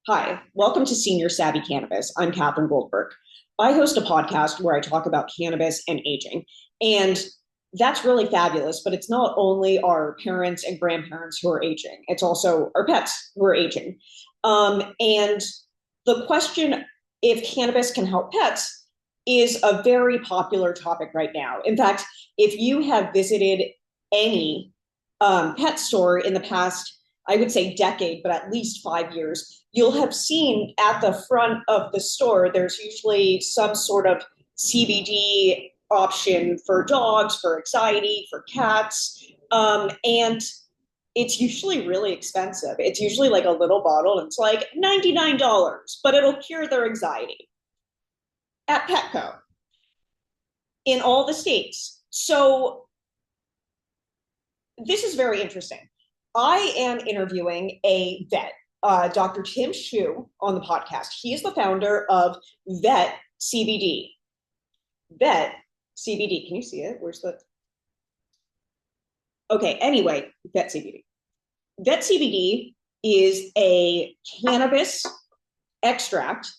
Hi, welcome to Senior Savvy Cannabis. I'm Catherine Goldberg. I host a podcast where I talk about cannabis and aging. And that's really fabulous, but it's not only our parents and grandparents who are aging, it's also our pets who are aging. And the question if cannabis can help pets is a very popular topic right now. In fact, if you have visited any pet store in the past, I would say decade, but at least 5 years, you'll have seen at the front of the store, there's usually some sort of CBD option for dogs, for anxiety, for cats. And it's usually really expensive. It's usually like a little bottle, and it's like $99, but it'll cure their anxiety at Petco in all the states. So this is very interesting. I am interviewing a vet, Dr. Tim Shu, on the podcast. He is the founder of VetCBD. VetCBD. Can you see it? Where's the? Okay. Anyway, VetCBD. VetCBD is a cannabis extract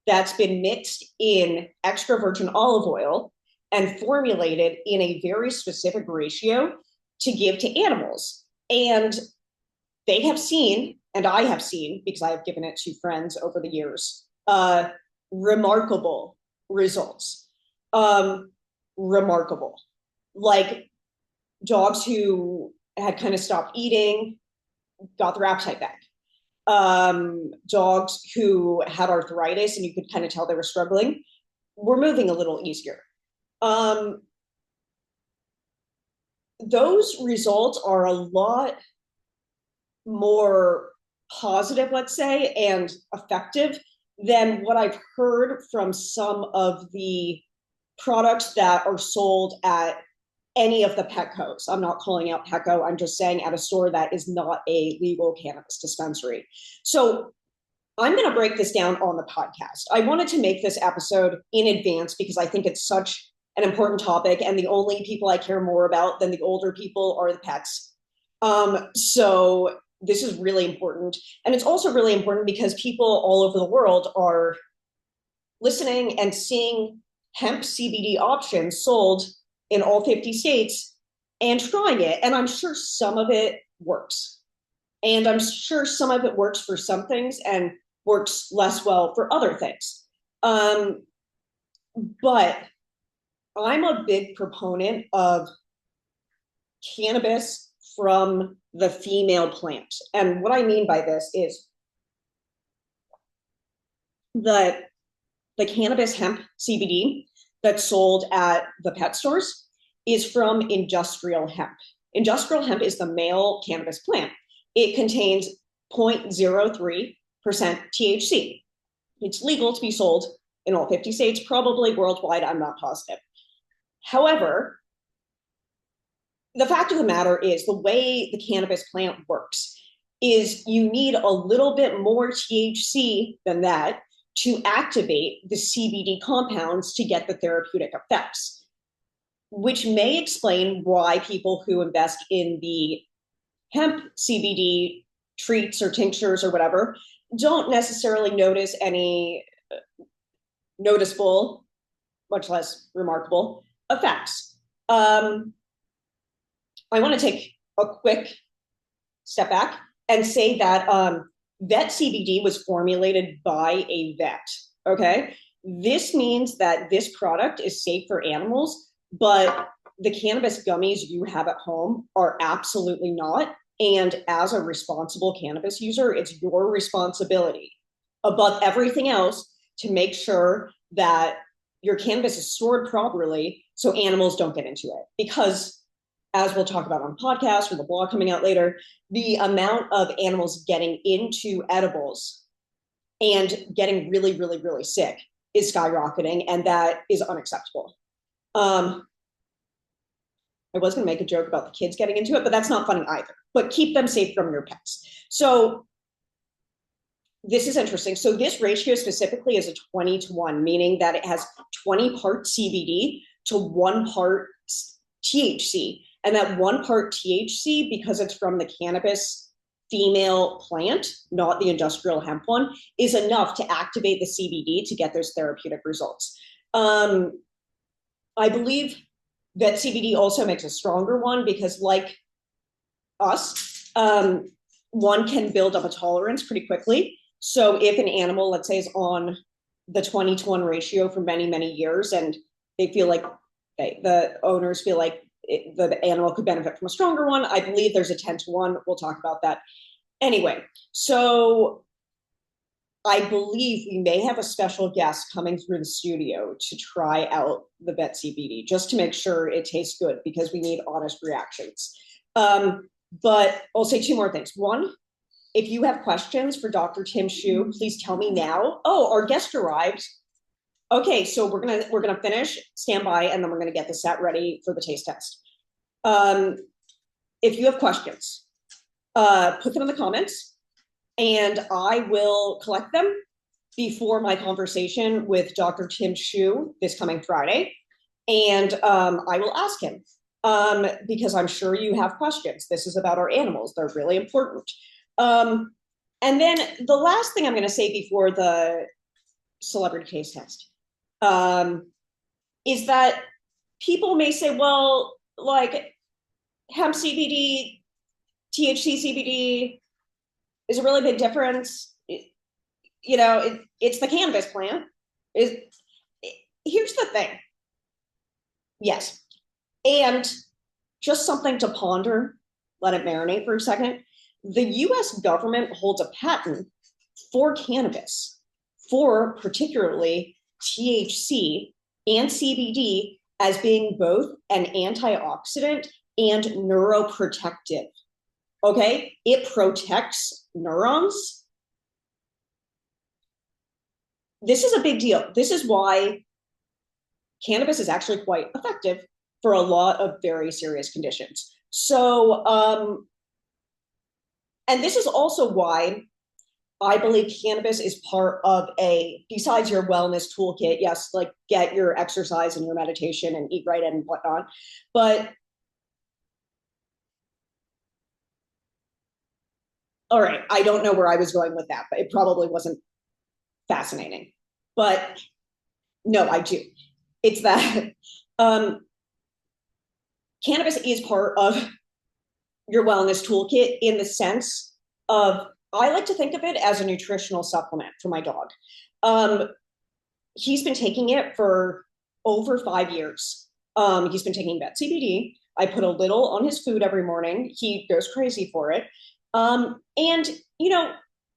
that's been mixed in extra virgin olive oil and formulated in a very specific ratio to give to animals. And they have seen, and I have seen, because I have given it to friends over the years, remarkable results. Remarkable. Like dogs who had kind of stopped eating, got their appetite back. Dogs who had arthritis and you could kind of tell they were struggling were moving a little easier. Those results are a lot more positive, let's say, and effective than what I've heard from some of the products that are sold at any of the Petcos. I'm not calling out Petco. I'm just saying at a store that is not a legal cannabis dispensary. So I'm going to break this down on the podcast. I wanted to make this episode in advance because I think it's such an important topic, and the only people I care more about than the older people are the pets. So this is really important. And it's also really important because people all over the world are listening and seeing hemp CBD options sold in all 50 states and trying it. And I'm sure some of it works. And I'm sure some of it works for some things and works less well for other things. But I'm a big proponent of cannabis from the female plant. And what I mean by this is the cannabis hemp CBD that's sold at the pet stores is from industrial hemp. Industrial hemp is the male cannabis plant. It contains 0.03% THC. It's legal to be sold in all 50 states, probably worldwide, I'm not positive. However, the fact of the matter is the way the cannabis plant works is you need a little bit more THC than that to activate the CBD compounds to get the therapeutic effects, which may explain why people who invest in the hemp CBD treats or tinctures or whatever don't necessarily notice any noticeable, much less remarkable effects. I want to take a quick step back and say that VetCBD was formulated by a vet. Okay. This means that this product is safe for animals, but the cannabis gummies you have at home are absolutely not. And as a responsible cannabis user, it's your responsibility above everything else to make sure that your cannabis is stored properly so animals don't get into it. Because as we'll talk about on the podcast or the blog coming out later, the amount of animals getting into edibles and getting really, really, really sick is skyrocketing, and that is unacceptable. I was going to make a joke about the kids getting into it, but that's not funny either. But keep them safe from your pets. So this is interesting. So this ratio specifically is a 20-to-1, meaning that it has 20 parts CBD to 1 part THC. And that 1 part THC, because it's from the cannabis female plant, not the industrial hemp one, is enough to activate the CBD to get those therapeutic results. I believe that CBD also makes a stronger one because, like us, one can build up a tolerance pretty quickly. So if an animal, let's say, is on the 20-to-1 ratio for many, many years, and they feel like the owners feel like the animal could benefit from a stronger one, I believe there's a 10-to-1. We'll talk about that. Anyway, so I believe we may have a special guest coming through the studio to try out the VetCBD just to make sure it tastes good, because we need honest reactions. But I'll say two more things. One, if you have questions for Dr. Tim Shu, please tell me now. Oh, our guest arrived. Okay, so we're gonna finish, stand by, and then we're gonna get the set ready for the taste test. If you have questions, put them in the comments, and I will collect them before my conversation with Dr. Tim Shu this coming Friday, and I will ask him because I'm sure you have questions. This is about our animals; they're really important. And then the last thing I'm going to say before the celebrity taste test is that people may say, well, like hemp CBD, THC CBD is a really big difference. It's the cannabis plant. Here's the thing. Yes. And just something to ponder, let it marinate for a second. The US government holds a patent for cannabis, for particularly THC and CBD, as being both an antioxidant and neuroprotective. Okay? It protects neurons. This is a big deal. This is why cannabis is actually quite effective for a lot of very serious conditions. So, and this is also why I believe cannabis is part of besides your wellness toolkit, yes, like get your exercise and your meditation and eat right and whatnot, but all right, I don't know where I was going with that, but it probably wasn't fascinating. But no, I do. It's that cannabis is part of your wellness toolkit in the sense of, I like to think of it as a nutritional supplement for my dog. He's been taking it for over 5 years. He's been taking VetCBD. I put a little on his food every morning. He goes crazy for it. And,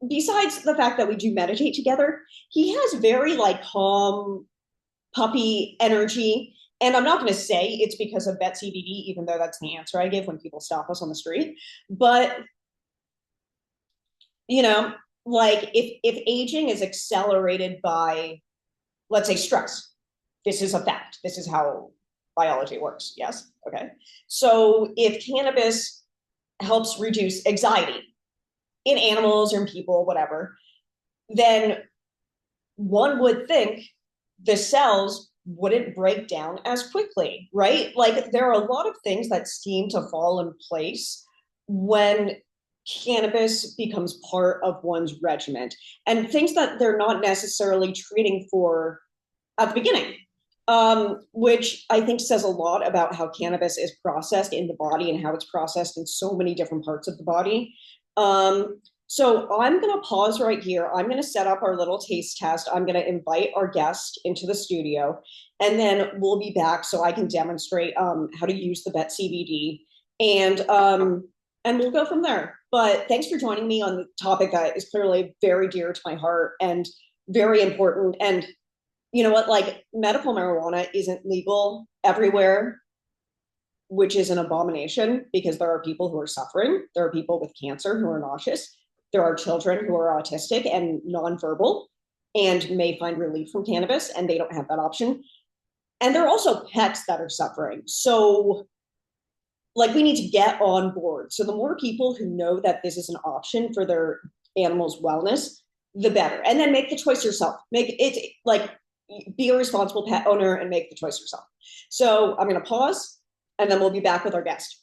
besides the fact that we do meditate together, he has very calm puppy energy. And I'm not going to say it's because of VetCBD, even though that's the answer I give when people stop us on the street. But, if aging is accelerated by, let's say, stress, this is a fact. This is how biology works. Yes. Okay. So if cannabis helps reduce anxiety in animals or in people, whatever, then one would think the cells wouldn't break down as quickly, right? Like there are a lot of things that seem to fall in place when cannabis becomes part of one's regimen, and things that they're not necessarily treating for at the beginning, which I think says a lot about how cannabis is processed in the body and how it's processed in so many different parts of the body. So I'm going to pause right here. I'm going to set up our little taste test. I'm going to invite our guest into the studio, and then we'll be back so I can demonstrate how to use the VetCBD, and we'll go from there. But thanks for joining me on the topic that is clearly very dear to my heart and very important. And you know what, medical marijuana isn't legal everywhere, which is an abomination because there are people who are suffering. There are people with cancer who are nauseous. There are children who are autistic and nonverbal and may find relief from cannabis, and they don't have that option. And there are also pets that are suffering. So we need to get on board. So the more people who know that this is an option for their animal's wellness, the better. And then make the choice yourself. Make it be a responsible pet owner and make the choice yourself. So I'm going to pause, and then we'll be back with our guest.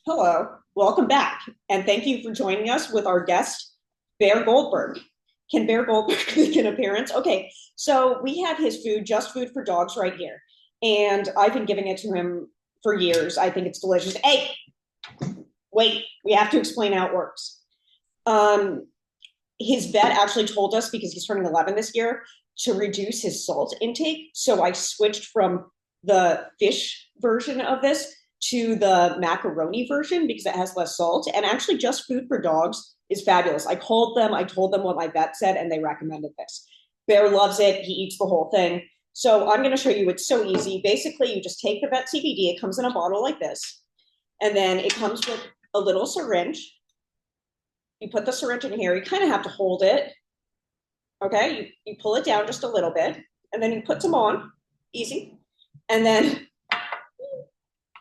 Hello, welcome back, and thank you for joining us with our guest, Bear Goldberg. Can Bear Goldberg make an appearance? Okay, so we have his food, Just Food for Dogs, right here, and I've been giving it to him for years. I think it's delicious. Hey, wait, we have to explain how it works. Um, his vet actually told us, because he's turning 11 this year, to reduce his salt intake. So I switched from the fish version of this to the macaroni version because it has less salt. And actually, Just Food for Dogs is fabulous. I called them, I told them what my vet said, and they recommended this. Bear loves it. He eats the whole thing. So I'm going to show you. It's so easy. Basically, you just take the VetCBD. It comes in a bottle like this, and then it comes with a little syringe. You put the syringe in here. You kind of have to hold it. Okay, you pull it down just a little bit, and then you put some on. Easy. And then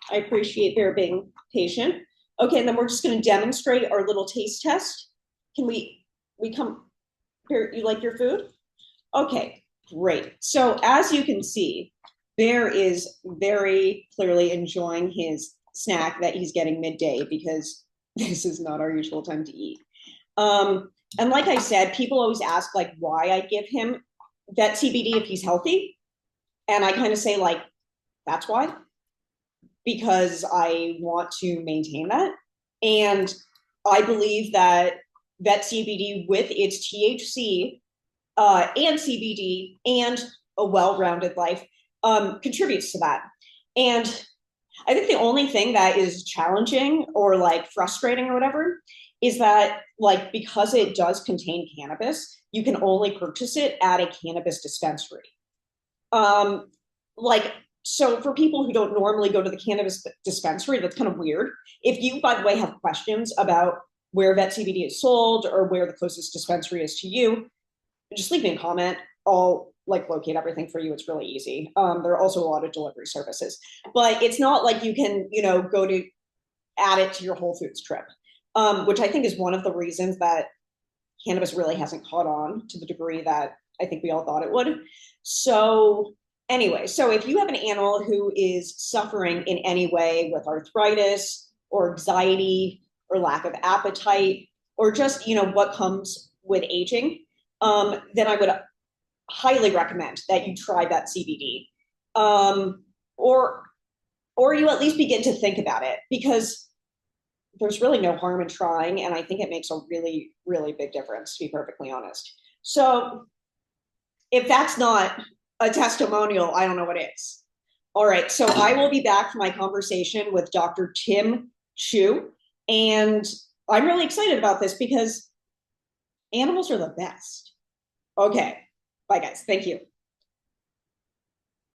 I appreciate Bear being patient. Okay, and then we're just going to demonstrate our little taste test. Can we come here? You like your food? Okay, great. So as you can see, Bear is very clearly enjoying his snack that he's getting midday because this is not our usual time to eat. And like I said, people always ask like why I give him VetCBD if he's healthy. And I kind of say like, that's why, because I want to maintain that. And I believe that VetCBD with its THC and CBD and a well-rounded life contributes to that. And I think the only thing that is challenging or like frustrating or whatever is that like because it does contain cannabis, you can only purchase it at a cannabis dispensary. Like so for people who don't normally go to the cannabis dispensary, that's kind of weird. If you, by the way, have questions about where VetCBD is sold or where the closest dispensary is to you, just leave me a comment. I'll like locate everything for you. It's really easy. There are also a lot of delivery services, but it's not like you can, go to add it to your Whole Foods trip, which I think is one of the reasons that cannabis really hasn't caught on to the degree that I think we all thought it would. So anyway, so if you have an animal who is suffering in any way with arthritis or anxiety or lack of appetite or just, what comes with aging, then I would highly recommend that you try that CBD, or you at least begin to think about it because there's really no harm in trying, and I think it makes a really, really big difference, to be perfectly honest. So if that's not a testimonial, I don't know what is. All right, so I will be back for my conversation with Dr. Tim Chu, and I'm really excited about this because animals are the best. Okay, bye guys, thank you.